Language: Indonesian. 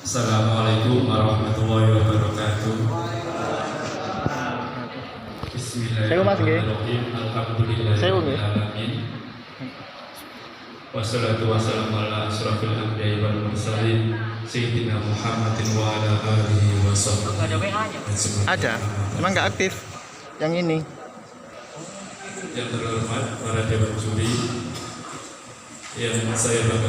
Assalamualaikum warahmatullahi wabarakatuh. Bismillahirrahmanirrahim. Alhamdulillahirabbil alamin. Wassalatu wassalamu ala asyrafil anbiya'i wal mursalin sayyidina Muhammadin wa ala alihi wa sahbihi. Ada, emang nggak aktif yang ini. Yang terhormat para dewan juri yang saya banggakan,